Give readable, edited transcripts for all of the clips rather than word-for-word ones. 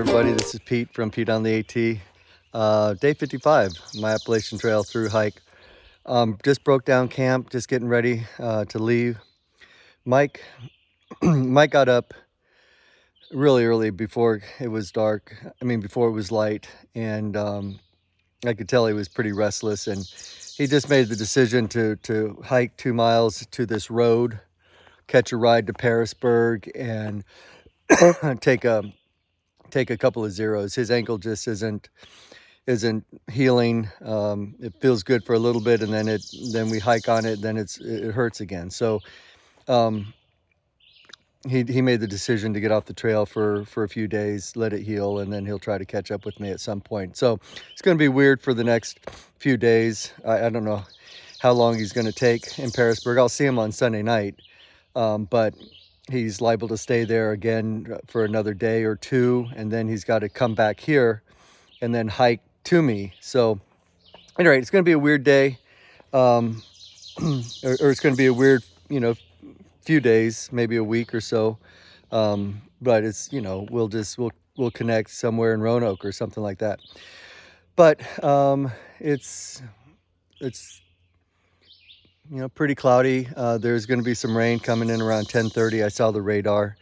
everybody, this is Pete from Pete on the AT. Day 55, my Appalachian Trail through hike. Just broke down camp, just getting ready to leave. Mike got up really early before it was dark. Before it was light, and I could tell he was pretty restless, and he just made the decision to hike 2 miles to this road, catch a ride to Parisburg, and take a couple of zeros. His ankle just isn't healing. It feels good for a little bit, and then we hike on it, then it hurts again. So he made the decision to get off the trail for a few days, let it heal, and then he'll try to catch up with me at some point. So it's going to be weird for the next few days. I don't know how long he's going to take in Parisburg. I'll see him on Sunday night, but he's liable to stay there again for another day or two, and then he's got to come back here and then hike to me. So anyway, it's going to be a weird day, or it's going to be a weird, few days, maybe a week or so. But it's, we'll connect somewhere in Roanoke or something like that. But it's pretty cloudy. There's going to be some rain coming in around 10:30. I saw the radar,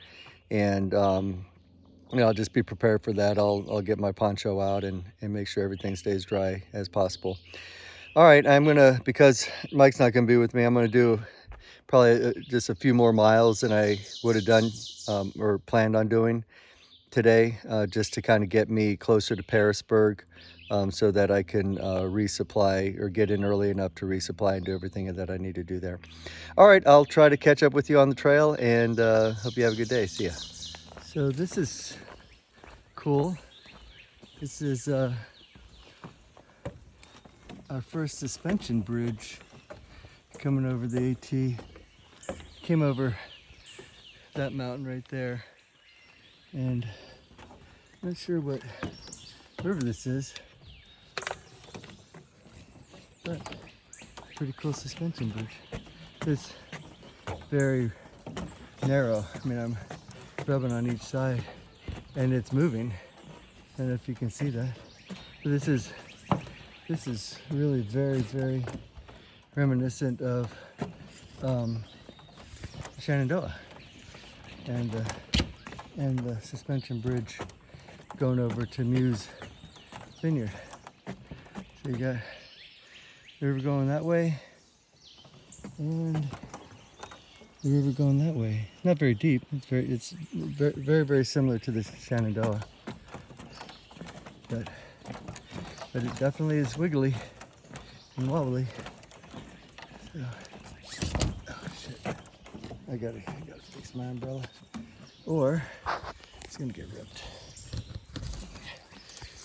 and I'll just be prepared for that. I'll get my poncho out and make sure everything stays dry as possible. All right, because Mike's not going to be with me, I'm going to do probably just a few more miles than I would have done or planned on doing today, just to kind of get me closer to Parisburg, so that I can resupply or get in early enough to resupply and do everything that I need to do there. All right, I'll try to catch up with you on the trail, and hope you have a good day. See ya. So this is cool. This is our first suspension bridge coming over the AT. Came over that mountain right there, and I'm not sure what river this is, but pretty cool suspension bridge. It's very narrow. I'm rubbing on each side, and it's moving. I don't know if you can see that, but this is really very, very reminiscent of Shenandoah and the suspension bridge going over to Muse Vineyard. So you got the river going that way and the river going that way. Not very deep. It's very, very, very similar to the Shenandoah, but it definitely is wiggly and wobbly. So, oh shit! I gotta fix my umbrella, or it's gonna get ripped.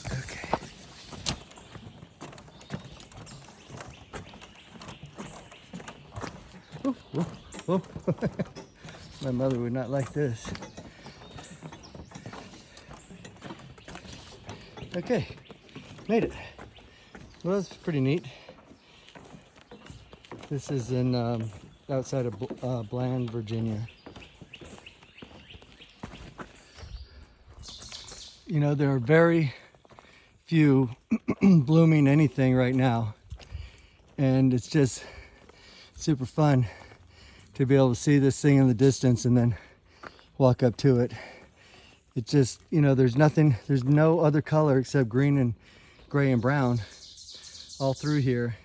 Okay. Oh, whoa, whoa. My mother would not like this. Okay, made it. Well, that's pretty neat. This is in outside of Bland, Virginia. There are very few blooming anything right now, and it's just super fun to be able to see this thing in the distance and then walk up to it. It just, there's no other color except green and gray and brown all through here,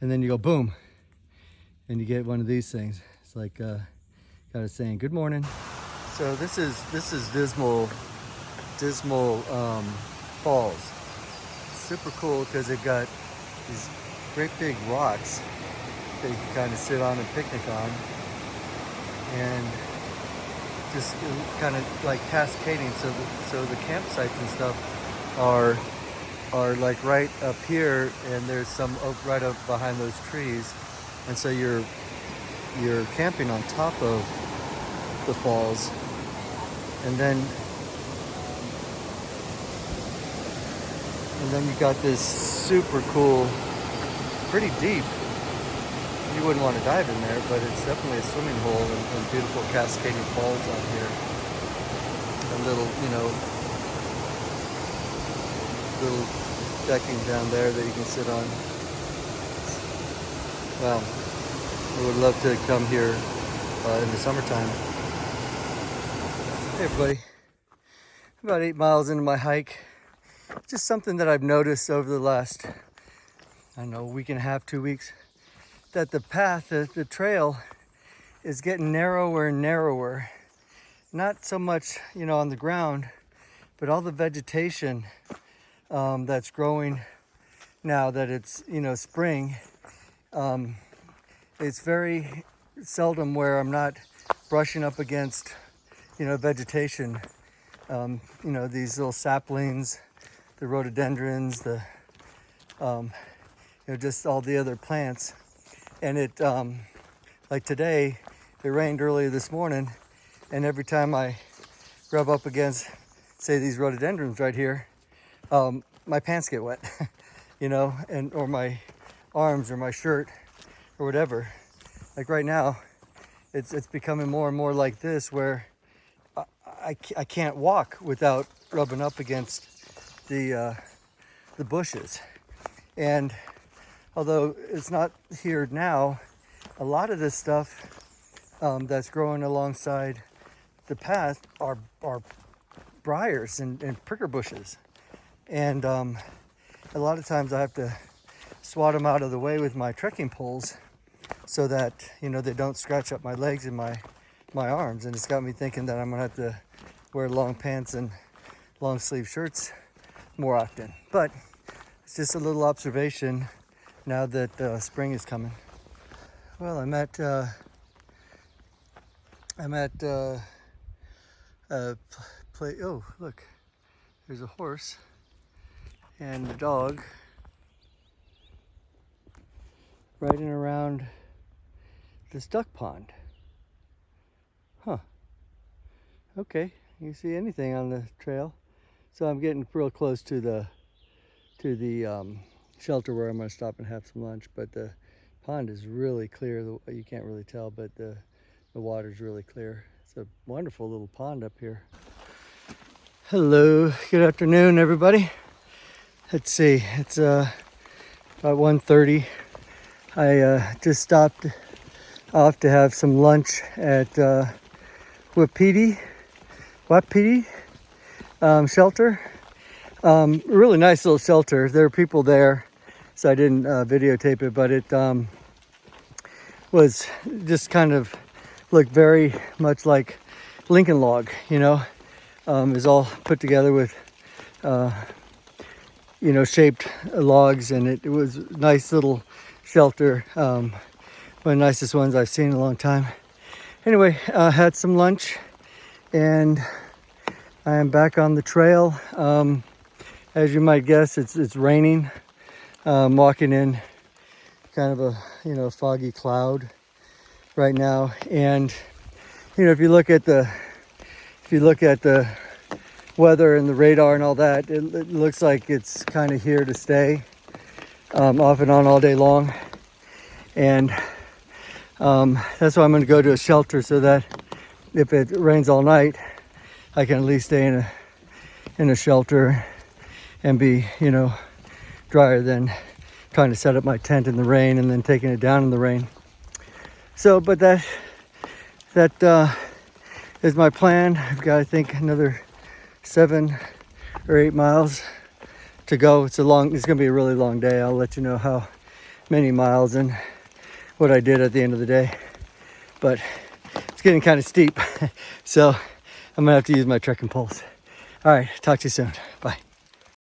and then you go boom, and you get one of these things. It's like got a saying, "Good morning." So this is Dismal Falls. Super cool because it got these great big rocks that you can kind of sit on and picnic on, and just kind of like cascading. So the campsites and stuff are like right up here, and there's some right up behind those trees, and so you're camping on top of the falls, and then you got this super cool, pretty deep. You wouldn't want to dive in there, but it's definitely a swimming hole, and beautiful cascading falls out here. A little, little decking down there that you can sit on. Wow, I would love to come here in the summertime. Hey everybody, about 8 miles into my hike. Just something that I've noticed over the last, I don't know, week and a half, 2 weeks, that the path, the trail is getting narrower and narrower. Not so much, you know, on the ground, but all the vegetation that's growing now that it's, you know, spring. It's very seldom where I'm not brushing up against, you know, vegetation. You know, these little saplings, the rhododendrons, the, you know, just all the other plants. And it, like today, it rained earlier this morning, and every time I rub up against, say, these rhododendrons right here, my pants get wet, you know, and or my arms or my shirt or whatever. Like right now, it's becoming more and more like this, where I can't walk without rubbing up against the bushes. And although it's not here now, a lot of this stuff that's growing alongside the path are briars and pricker bushes. And a lot of times I have to swat them out of the way with my trekking poles so that, you know, they don't scratch up my legs and my arms. And it's got me thinking that I'm gonna have to wear long pants and long sleeve shirts more often. But it's just a little observation now that spring is coming. Well, I'm at oh, look, there's a horse and a dog riding around this duck pond. Huh. Okay, you see anything on the trail? So I'm getting real close to the shelter where I'm going to stop and have some lunch. But the pond is really clear. You can't really tell, but the water's really clear. It's a wonderful little pond up here. Hello, good afternoon, everybody. Let's see, it's about 1:30. I just stopped off to have some lunch at Wapiti shelter. Really nice little shelter. There are people there, so I didn't videotape it, but it was just kind of looked very much like Lincoln log, you know. It was all put together with you know, shaped logs, and it was a nice little shelter. One of the nicest ones I've seen in a long time. Anyway, had some lunch, and I am back on the trail. As you might guess, it's raining. Walking in kind of a, you know, foggy cloud right now. And you know, if you look at the weather and the radar and all that, it looks like it's kind of here to stay, off and on all day long. And that's why I'm going to go to a shelter, so that if it rains all night, I can at least stay in a shelter and be, you know, drier than trying to set up my tent in the rain and then taking it down in the rain. So, but that is my plan. I've got, I think, another 7 or 8 miles to go. It's going to be a really long day. I'll let you know how many miles and what I did at the end of the day. But it's getting kind of steep, so I'm gonna have to use my trekking poles. All right, talk to you soon. Bye.